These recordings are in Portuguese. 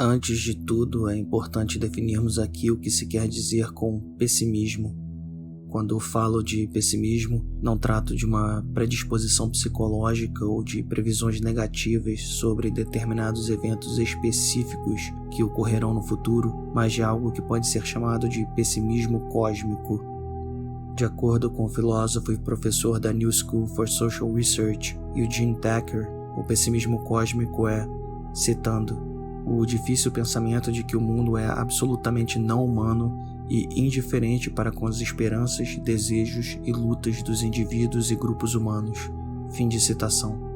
Antes de tudo, é importante definirmos aqui o que se quer dizer com pessimismo. Quando eu falo de pessimismo, não trato de uma predisposição psicológica ou de previsões negativas sobre determinados eventos específicos que ocorrerão no futuro, mas de algo que pode ser chamado de pessimismo cósmico. De acordo com o filósofo e professor da New School for Social Research, Eugene Thacker, o pessimismo cósmico é, citando, o difícil pensamento de que o mundo é absolutamente não humano e indiferente para com as esperanças, desejos e lutas dos indivíduos e grupos humanos. Fim de citação.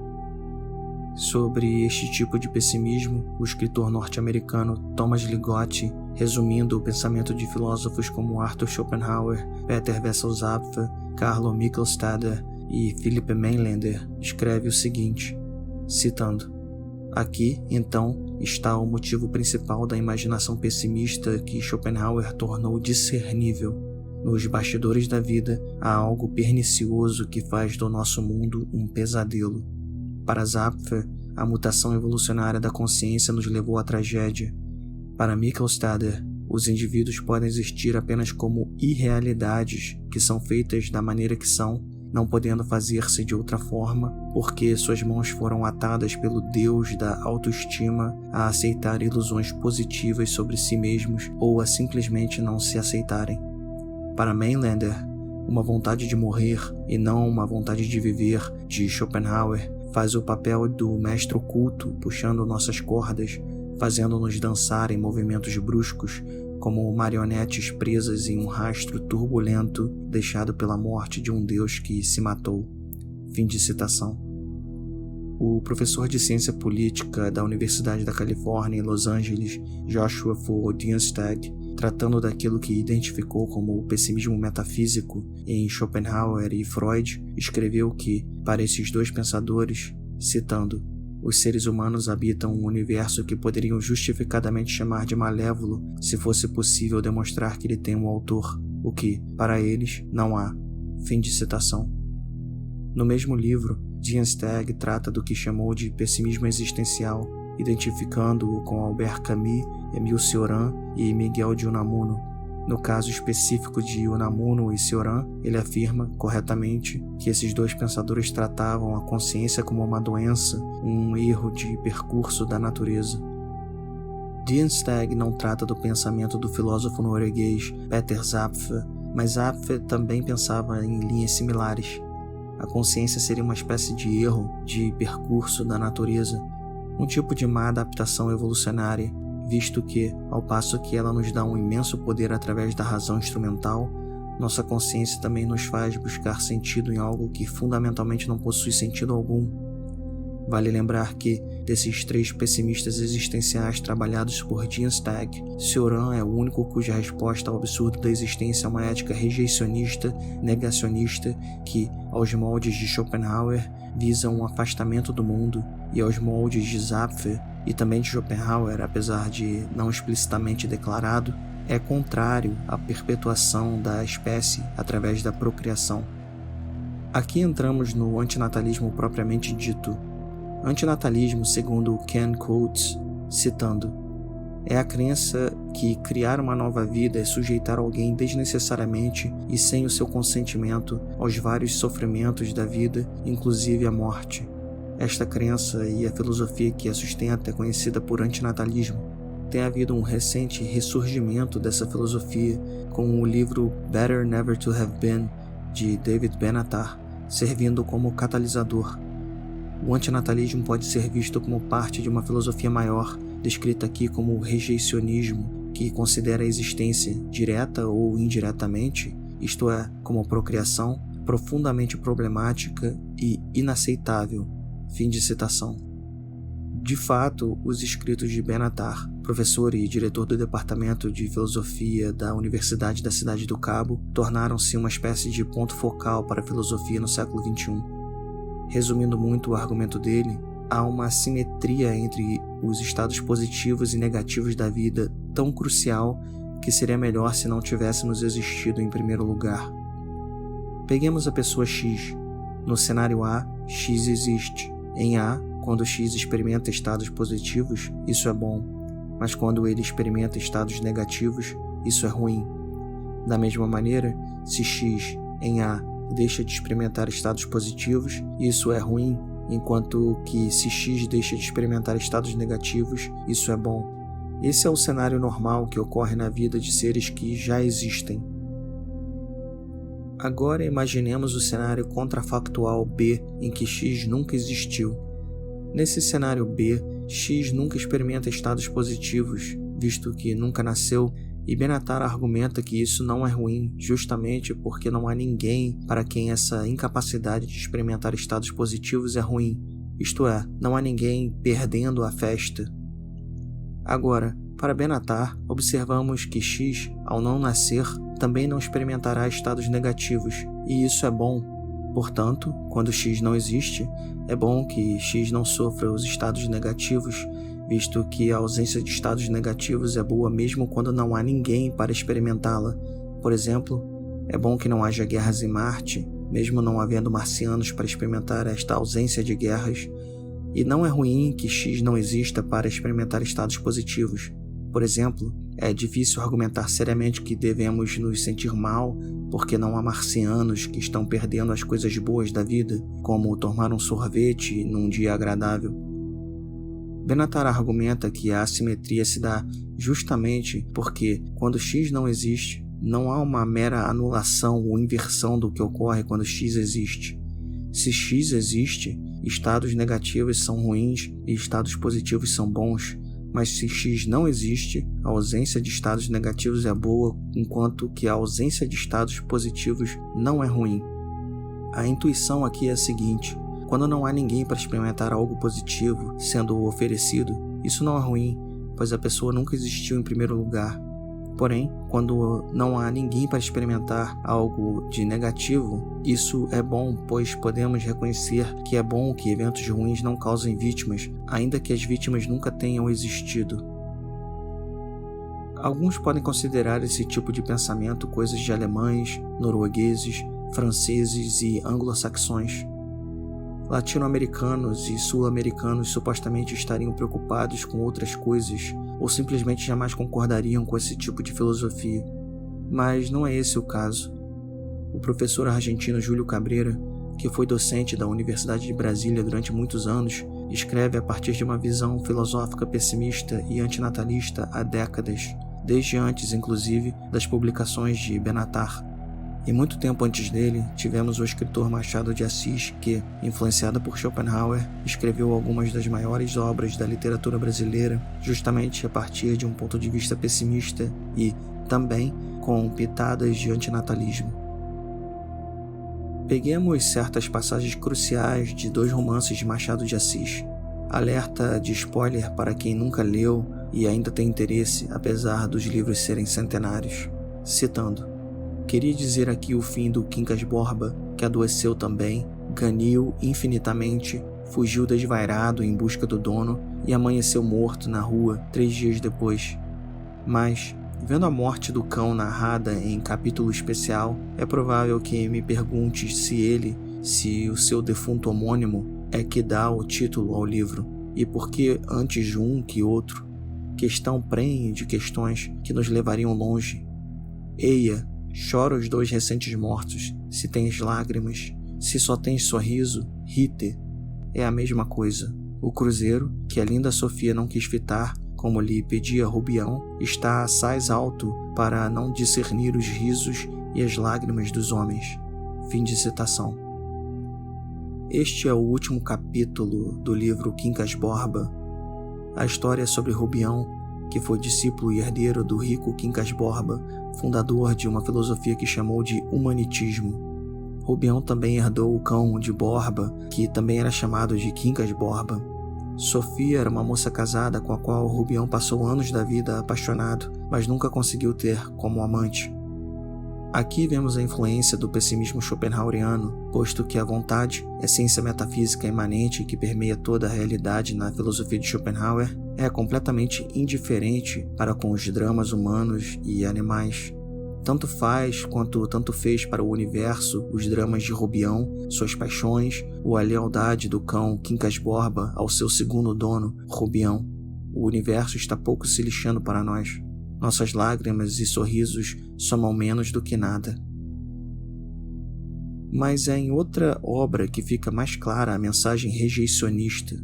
Sobre este tipo de pessimismo, o escritor norte-americano Thomas Ligotti, resumindo o pensamento de filósofos como Arthur Schopenhauer, Peter Wessel-Zapfe, Carlo Mikkelstader e Philipp Mainlander, escreve o seguinte, citando: aqui, então, está o motivo principal da imaginação pessimista que Schopenhauer tornou discernível. Nos bastidores da vida, há algo pernicioso que faz do nosso mundo um pesadelo. Para Zapfe, a mutação evolucionária da consciência nos levou à tragédia. Para Mikkelstader, os indivíduos podem existir apenas como irrealidades que são feitas da maneira que são, não podendo fazer-se de outra forma, porque suas mãos foram atadas pelo Deus da autoestima a aceitar ilusões positivas sobre si mesmos ou a simplesmente não se aceitarem. Para Mainlander, uma vontade de morrer e não uma vontade de viver, de Schopenhauer, faz o papel do mestre oculto puxando nossas cordas, fazendo-nos dançar em movimentos bruscos, como marionetes presas em um rastro turbulento deixado pela morte de um deus que se matou. Fim de citação. O professor de ciência política da Universidade da Califórnia em Los Angeles, Joshua Full Dienstag, tratando daquilo que identificou como o pessimismo metafísico em Schopenhauer e Freud, escreveu que, para esses dois pensadores, citando, os seres humanos habitam um universo que poderiam justificadamente chamar de malévolo se fosse possível demonstrar que ele tem um autor, o que, para eles, não há. Fim de citação. No mesmo livro, Dienstag trata do que chamou de pessimismo existencial, identificando-o com Albert Camus, Émile Cioran e Miguel de Unamuno. No caso específico de Unamuno e Cioran, ele afirma, corretamente, que esses dois pensadores tratavam a consciência como uma doença, um erro de percurso da natureza. Dienstag não trata do pensamento do filósofo norueguês Peter Zapfe, mas Zapfe também pensava em linhas similares. A consciência seria uma espécie de erro de percurso da natureza, um tipo de má adaptação evolucionária, visto que, ao passo que ela nos dá um imenso poder através da razão instrumental, nossa consciência também nos faz buscar sentido em algo que fundamentalmente não possui sentido algum. Vale lembrar que, desses três pessimistas existenciais trabalhados por Dienstag, Cioran é o único cuja resposta ao absurdo da existência é uma ética rejeicionista, negacionista, que, aos moldes de Schopenhauer, visa um afastamento do mundo, e aos moldes de Zapfe e também de Schopenhauer, apesar de não explicitamente declarado, é contrário à perpetuação da espécie através da procriação. Aqui entramos no antinatalismo propriamente dito. Antinatalismo, segundo Ken Coates, citando, é a crença que criar uma nova vida é sujeitar alguém desnecessariamente e sem o seu consentimento aos vários sofrimentos da vida, inclusive a morte. Esta crença e a filosofia que a sustenta é conhecida por antinatalismo. Tem havido um recente ressurgimento dessa filosofia com o livro Better Never to Have Been, de David Benatar, servindo como catalisador. O antinatalismo pode ser visto como parte de uma filosofia maior, descrita aqui como o rejeicionismo, que considera a existência, direta ou indiretamente, isto é, como procriação, profundamente problemática e inaceitável. Fim de citação. De fato, os escritos de Benatar, professor e diretor do Departamento de Filosofia da Universidade da Cidade do Cabo, tornaram-se uma espécie de ponto focal para a filosofia no século XXI. Resumindo muito o argumento dele, há uma assimetria entre os estados positivos e negativos da vida tão crucial que seria melhor se não tivéssemos existido em primeiro lugar. Peguemos a pessoa X. No cenário A, X existe. Em A, quando X experimenta estados positivos, isso é bom. mas quando ele experimenta estados negativos, isso é ruim. Da mesma maneira, se X em A deixa de experimentar estados positivos, isso é ruim, enquanto que se X deixa de experimentar estados negativos, isso é bom. Esse é o cenário normal que ocorre na vida de seres que já existem. Agora imaginemos o cenário contrafactual B, em que X nunca existiu. Nesse cenário B, X nunca experimenta estados positivos, visto que nunca nasceu, e Benatar argumenta que isso não é ruim, justamente porque não há ninguém para quem essa incapacidade de experimentar estados positivos é ruim, isto é, não há ninguém perdendo a festa. Agora, para Benatar, observamos que X, ao não nascer, também não experimentará estados negativos, e isso é bom. Portanto, quando X não existe, é bom que X não sofra os estados negativos, visto que a ausência de estados negativos é boa mesmo quando não há ninguém para experimentá-la. Por exemplo, é bom que não haja guerras em Marte, mesmo não havendo marcianos para experimentar esta ausência de guerras, e não é ruim que X não exista para experimentar estados positivos. Por exemplo, é difícil argumentar seriamente que devemos nos sentir mal porque não há marcianos que estão perdendo as coisas boas da vida, como tomar um sorvete num dia agradável. Benatar argumenta que a assimetria se dá justamente porque, quando X não existe, não há uma mera anulação ou inversão do que ocorre quando X existe. Se X existe, estados negativos são ruins e estados positivos são bons, mas se X não existe, a ausência de estados negativos é boa, enquanto que a ausência de estados positivos não é ruim. A intuição aqui é a seguinte: quando não há ninguém para experimentar algo positivo sendo oferecido, isso não é ruim, pois a pessoa nunca existiu em primeiro lugar. Porém, quando não há ninguém para experimentar algo de negativo, isso é bom, pois podemos reconhecer que é bom que eventos ruins não causem vítimas, ainda que as vítimas nunca tenham existido. Alguns podem considerar esse tipo de pensamento coisas de alemães, noruegueses, franceses e anglo-saxões. Latino-americanos e sul-americanos supostamente estariam preocupados com outras coisas ou simplesmente jamais concordariam com esse tipo de filosofia. Mas não é esse o caso. O professor argentino Júlio Cabreira, que foi docente da Universidade de Brasília durante muitos anos, escreve a partir de uma visão filosófica pessimista e antinatalista há décadas, desde antes, inclusive, das publicações de Benatar. E muito tempo antes dele, tivemos o escritor Machado de Assis que, influenciado por Schopenhauer, escreveu algumas das maiores obras da literatura brasileira, justamente a partir de um ponto de vista pessimista e, também, com pitadas de antinatalismo. Peguemos certas passagens cruciais de 2 romances de Machado de Assis. Alerta de spoiler para quem nunca leu e ainda tem interesse, apesar dos livros serem centenários. Citando: queria dizer aqui o fim do Quincas Borba, que adoeceu também, ganhou infinitamente, fugiu desvairado em busca do dono e amanheceu morto na rua 3 dias depois. Mas, vendo a morte do cão narrada em capítulo especial, é provável que me pergunte se o seu defunto homônimo é que dá o título ao livro, e por que antes um que outro. Questão prenhe de questões que nos levariam longe. Eia, chora os 2 recentes mortos, se tens lágrimas, se só tens sorriso, rite. É a mesma coisa. O cruzeiro, que a linda Sofia não quis fitar, como lhe pedia Rubião, está assaz alto para não discernir os risos e as lágrimas dos homens. Fim de citação. Este é o último capítulo do livro Quincas Borba. A história é sobre Rubião, que foi discípulo e herdeiro do rico Quincas Borba, fundador de uma filosofia que chamou de humanitismo. Rubião também herdou o cão de Borba, que também era chamado de Quincas Borba. Sofia era uma moça casada com a qual Rubião passou anos da vida apaixonado, mas nunca conseguiu ter como amante. Aqui vemos a influência do pessimismo schopenhaueriano, posto que a vontade, essência metafísica imanente que permeia toda a realidade na filosofia de Schopenhauer, é completamente indiferente para com os dramas humanos e animais. Tanto faz quanto tanto fez para o universo os dramas de Rubião, suas paixões ou a lealdade do cão Quincas Borba ao seu segundo dono, Rubião. o universo está pouco se lixando para nós. Nossas lágrimas e sorrisos somam menos do que nada. Mas é em outra obra que fica mais clara a mensagem rejeicionista.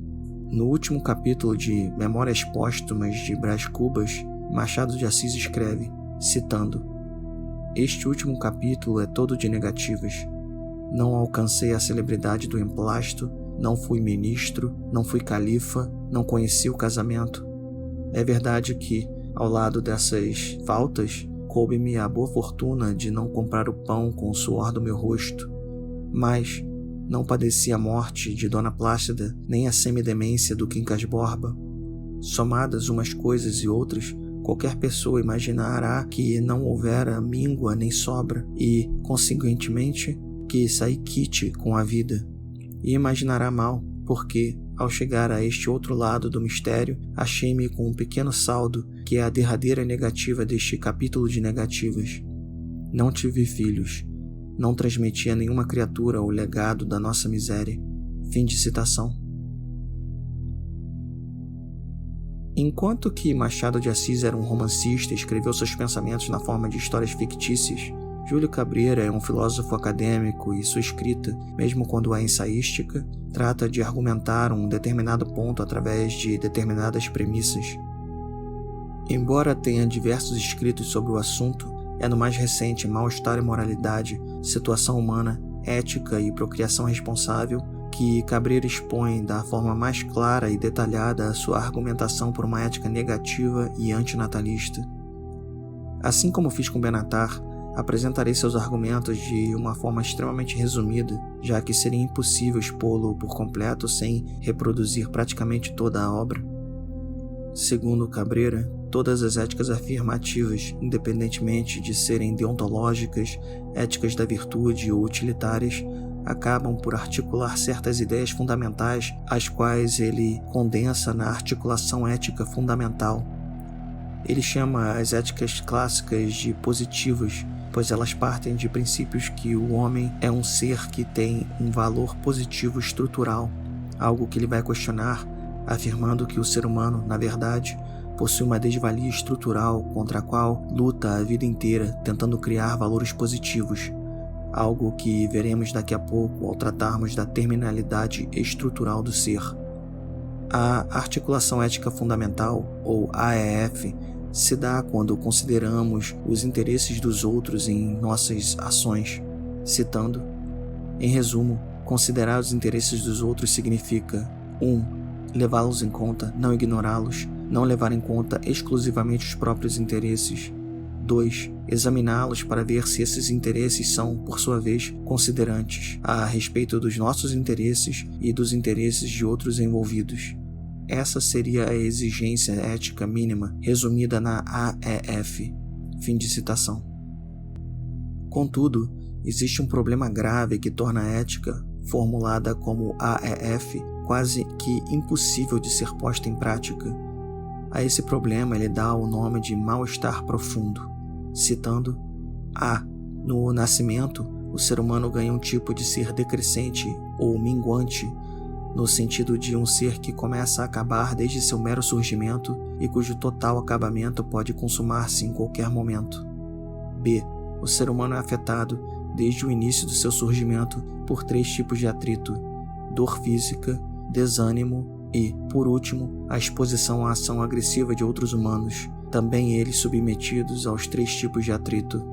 No último capítulo de Memórias Póstumas de Brás Cubas, Machado de Assis escreve, citando: "Este último capítulo é todo de negativas. Não alcancei a celebridade do emplasto, não fui ministro, não fui califa, não conheci o casamento. É verdade que, ao lado dessas faltas, coube-me a boa fortuna de não comprar o pão com o suor do meu rosto. Mas não padeci a morte de Dona Plácida, nem a semidemência do Quincas Borba. Somadas umas coisas e outras, qualquer pessoa imaginará que não houvera míngua nem sobra e, consequentemente, que saí quite com a vida. E imaginará mal, porque, ao chegar a este outro lado do mistério, achei-me com um pequeno saldo, que é a derradeira negativa deste capítulo de negativas. Não tive filhos. Não transmiti a nenhuma criatura o legado da nossa miséria." Fim de citação. Enquanto que Machado de Assis era um romancista e escreveu seus pensamentos na forma de histórias fictícias, Júlio Cabreira é um filósofo acadêmico e sua escrita, mesmo quando é ensaística, trata de argumentar um determinado ponto através de determinadas premissas. Embora tenha diversos escritos sobre o assunto, é no mais recente Mal-Estar e Moralidade, Situação Humana, Ética e Procriação Responsável que Cabreira expõe da forma mais clara e detalhada a sua argumentação por uma ética negativa e antinatalista. Assim como fiz com Benatar, apresentarei seus argumentos de uma forma extremamente resumida, já que seria impossível expô-lo por completo sem reproduzir praticamente toda a obra. Segundo Cabreira, todas as éticas afirmativas, independentemente de serem deontológicas, éticas da virtude ou utilitárias, acabam por articular certas ideias fundamentais, as quais ele condensa na articulação ética fundamental. Ele chama as éticas clássicas de positivas, pois elas partem de princípios que o homem é um ser que tem um valor positivo estrutural, algo que ele vai questionar, afirmando que o ser humano, na verdade, possui uma desvalia estrutural contra a qual luta a vida inteira tentando criar valores positivos, algo que veremos daqui a pouco ao tratarmos da terminalidade estrutural do ser. A articulação ética fundamental, ou AEF, se dá quando consideramos os interesses dos outros em nossas ações. Citando, em resumo, considerar os interesses dos outros significa 1. Levá-los em conta, não ignorá-los, não levar em conta exclusivamente os próprios interesses. 2. Examiná-los para ver se esses interesses são, por sua vez, considerantes a respeito dos nossos interesses e dos interesses de outros envolvidos. Essa seria a exigência ética mínima, resumida na AEF. Fim de citação. Contudo, existe um problema grave que torna a ética, formulada como AEF, quase que impossível de ser posta em prática. A esse problema ele dá o nome de mal-estar profundo. Citando, no nascimento, o ser humano ganha um tipo de ser decrescente ou minguante, no sentido de um ser que começa a acabar desde seu mero surgimento e cujo total acabamento pode consumar-se em qualquer momento. B. O ser humano é afetado, desde o início do seu surgimento, por 3 tipos de atrito: dor física, desânimo e, por último, a exposição à ação agressiva de outros humanos, também eles submetidos aos 3 tipos de atrito.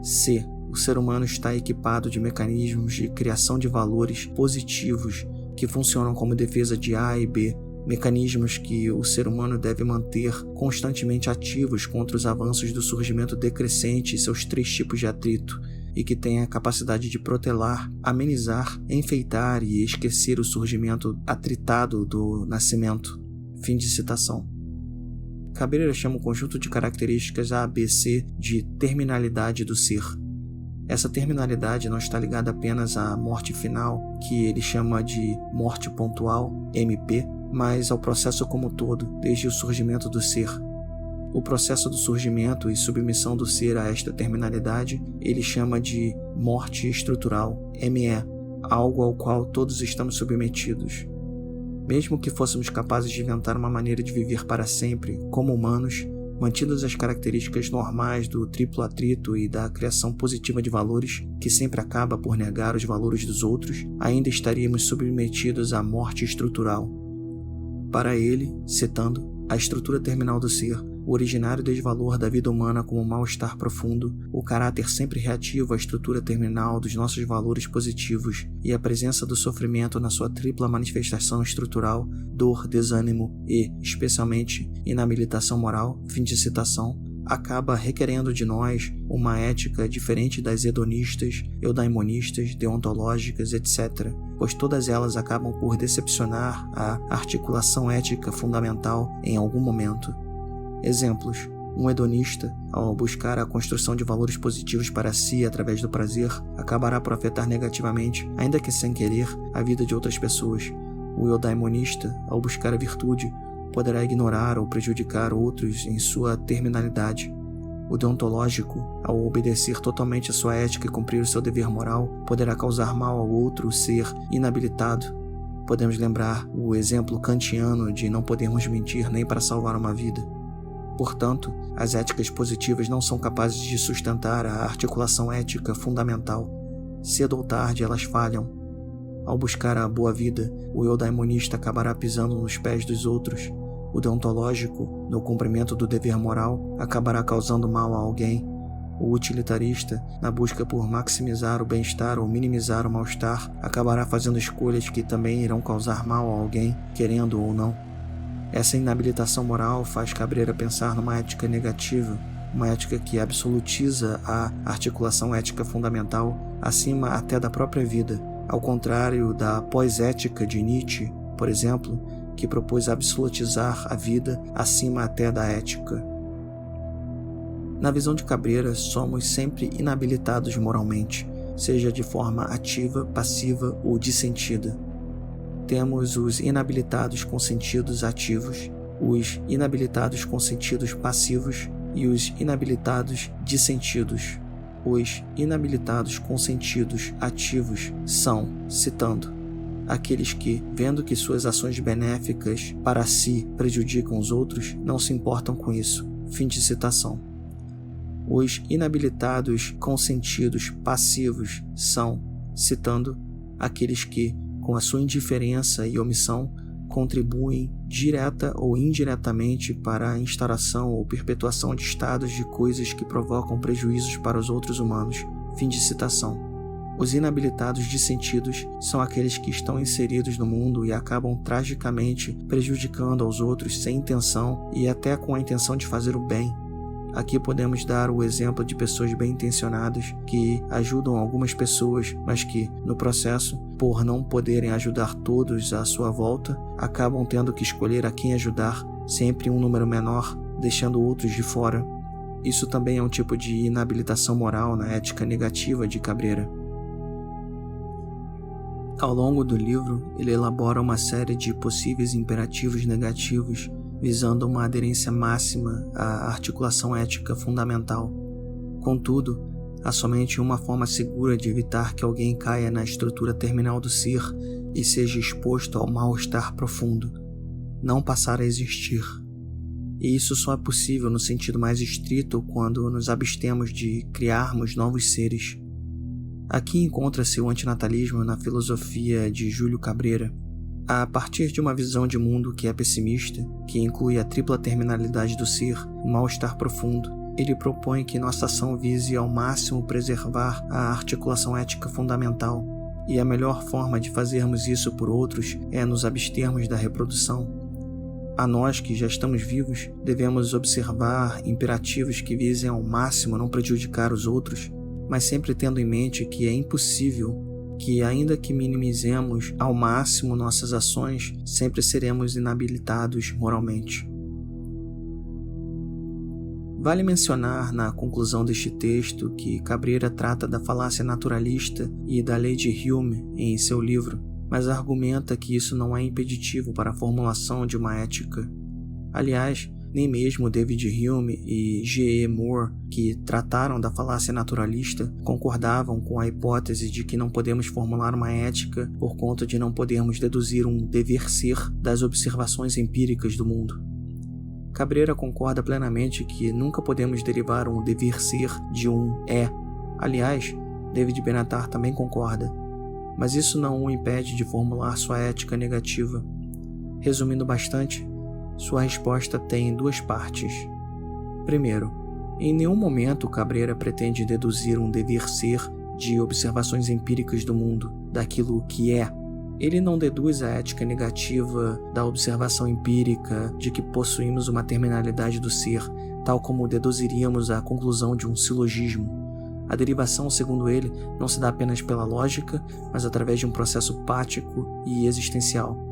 C. O ser humano está equipado de mecanismos de criação de valores positivos que funcionam como defesa de A e B, mecanismos que o ser humano deve manter constantemente ativos contra os avanços do surgimento decrescente e seus 3 tipos de atrito, e que tem a capacidade de protelar, amenizar, enfeitar e esquecer o surgimento atritado do nascimento. Fim de citação. Cabreira chama o conjunto de características ABC de terminalidade do ser. Essa terminalidade não está ligada apenas à morte final, que ele chama de morte pontual, MP, mas ao processo como um todo, desde o surgimento do ser. O processo do surgimento e submissão do ser a esta terminalidade, ele chama de morte estrutural, ME, algo ao qual todos estamos submetidos. Mesmo que fôssemos capazes de inventar uma maneira de viver para sempre, como humanos, mantidas as características normais do triplo atrito e da criação positiva de valores, que sempre acaba por negar os valores dos outros, ainda estaríamos submetidos à morte estrutural. Para ele, citando, a estrutura terminal do ser, o originário desvalor da vida humana como mal-estar profundo, o caráter sempre reativo à estrutura terminal dos nossos valores positivos e a presença do sofrimento na sua tripla manifestação estrutural, dor, desânimo e, especialmente, inabilitação moral, fim de citação, acaba requerendo de nós uma ética diferente das hedonistas, eudaimonistas, deontológicas, etc., pois todas elas acabam por decepcionar a articulação ética fundamental em algum momento. Exemplos: um hedonista, ao buscar a construção de valores positivos para si através do prazer, acabará por afetar negativamente, ainda que sem querer, a vida de outras pessoas. O eudaimonista, ao buscar a virtude, poderá ignorar ou prejudicar outros em sua terminalidade. O deontológico, ao obedecer totalmente a sua ética e cumprir o seu dever moral, poderá causar mal ao outro ser inabilitado. Podemos lembrar o exemplo kantiano de não podermos mentir nem para salvar uma vida. Portanto, as éticas positivas não são capazes de sustentar a articulação ética fundamental. Cedo ou tarde elas falham. Ao buscar a boa vida, o eudaimonista acabará pisando nos pés dos outros. O deontológico, no cumprimento do dever moral, acabará causando mal a alguém. O utilitarista, na busca por maximizar o bem-estar ou minimizar o mal-estar, acabará fazendo escolhas que também irão causar mal a alguém, querendo ou não. Essa inabilitação moral faz Cabrera pensar numa ética negativa, uma ética que absolutiza a articulação ética fundamental acima até da própria vida, ao contrário da pós-ética de Nietzsche, por exemplo, que propôs absolutizar a vida acima até da ética. Na visão de Cabrera, somos sempre inabilitados moralmente, seja de forma ativa, passiva ou dissentida. Temos os inabilitados com sentidos ativos, os inabilitados com sentidos passivos e os inabilitados dissentidos. Os inabilitados com sentidos ativos são, citando, aqueles que, vendo que suas ações benéficas para si prejudicam os outros, não se importam com isso. Fim de citação. Os inabilitados com sentidos passivos são, citando, aqueles que, com a sua indiferença e omissão, contribuem direta ou indiretamente para a instauração ou perpetuação de estados de coisas que provocam prejuízos para os outros humanos. Fim de citação. Os inabilitados dissentidos são aqueles que estão inseridos no mundo e acabam tragicamente prejudicando aos outros sem intenção e até com a intenção de fazer o bem. Aqui podemos dar o exemplo de pessoas bem-intencionadas que ajudam algumas pessoas, mas que, no processo, por não poderem ajudar todos à sua volta, acabam tendo que escolher a quem ajudar, sempre um número menor, deixando outros de fora. Isso também é um tipo de inabilitação moral na ética negativa de Cabrera. Ao longo do livro, ele elabora uma série de possíveis imperativos negativos visando uma aderência máxima à articulação ética fundamental. Contudo, há somente uma forma segura de evitar que alguém caia na estrutura terminal do ser e seja exposto ao mal-estar profundo: não passar a existir. E isso só é possível no sentido mais estrito quando nos abstemos de criarmos novos seres. Aqui encontra-se o antinatalismo na filosofia de Júlio Cabrera. A partir de uma visão de mundo que é pessimista, que inclui a tripla terminalidade do ser, o mal-estar profundo, ele propõe que nossa ação vise ao máximo preservar a articulação ética fundamental, e a melhor forma de fazermos isso por outros é nos abstermos da reprodução. A nós que já estamos vivos, devemos observar imperativos que visem ao máximo não prejudicar os outros, mas sempre tendo em mente que é impossível que, ainda que minimizemos ao máximo nossas ações, sempre seremos inabilitados moralmente. Vale mencionar na conclusão deste texto que Cabrera trata da falácia naturalista e da lei de Hume em seu livro, mas argumenta que isso não é impeditivo para a formulação de uma ética. Aliás, nem mesmo David Hume e G. E. Moore, que trataram da falácia naturalista, concordavam com a hipótese de que não podemos formular uma ética por conta de não podermos deduzir um dever ser das observações empíricas do mundo. Cabreira concorda plenamente que nunca podemos derivar um dever ser de um é. Aliás, David Benatar também concorda, mas isso não o impede de formular sua ética negativa. Resumindo bastante, sua resposta tem duas partes. Primeiro, em nenhum momento Cabreira pretende deduzir um dever ser de observações empíricas do mundo, daquilo que é. Ele não deduz a ética negativa da observação empírica de que possuímos uma terminalidade do ser, tal como deduziríamos a conclusão de um silogismo. A derivação, segundo ele, não se dá apenas pela lógica, mas através de um processo pático e existencial.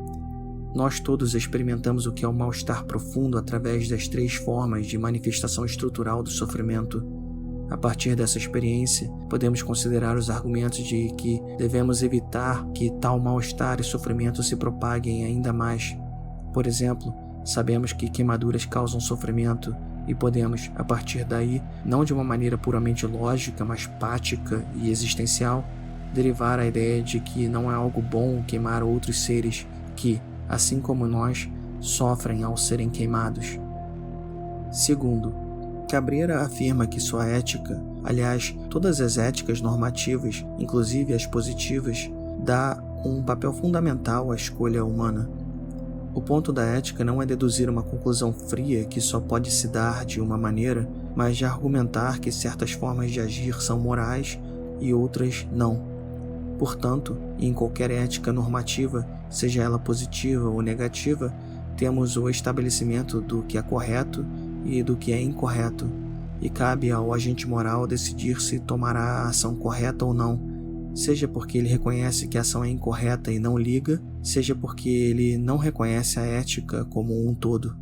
Nós todos experimentamos o que é o mal-estar profundo através das 3 formas de manifestação estrutural do sofrimento. A partir dessa experiência, podemos considerar os argumentos de que devemos evitar que tal mal-estar e sofrimento se propaguem ainda mais. Por exemplo, sabemos que queimaduras causam sofrimento e podemos, a partir daí, não de uma maneira puramente lógica, mas pática e existencial, derivar a ideia de que não é algo bom queimar outros seres que, assim como nós, sofrem ao serem queimados. Segundo, Cabreira afirma que sua ética, aliás, todas as éticas normativas, inclusive as positivas, dá um papel fundamental à escolha humana. O ponto da ética não é deduzir uma conclusão fria que só pode se dar de uma maneira, mas de argumentar que certas formas de agir são morais e outras não. Portanto, em qualquer ética normativa, seja ela positiva ou negativa, temos o estabelecimento do que é correto e do que é incorreto, e cabe ao agente moral decidir se tomará a ação correta ou não, seja porque ele reconhece que a ação é incorreta e não liga, seja porque ele não reconhece a ética como um todo.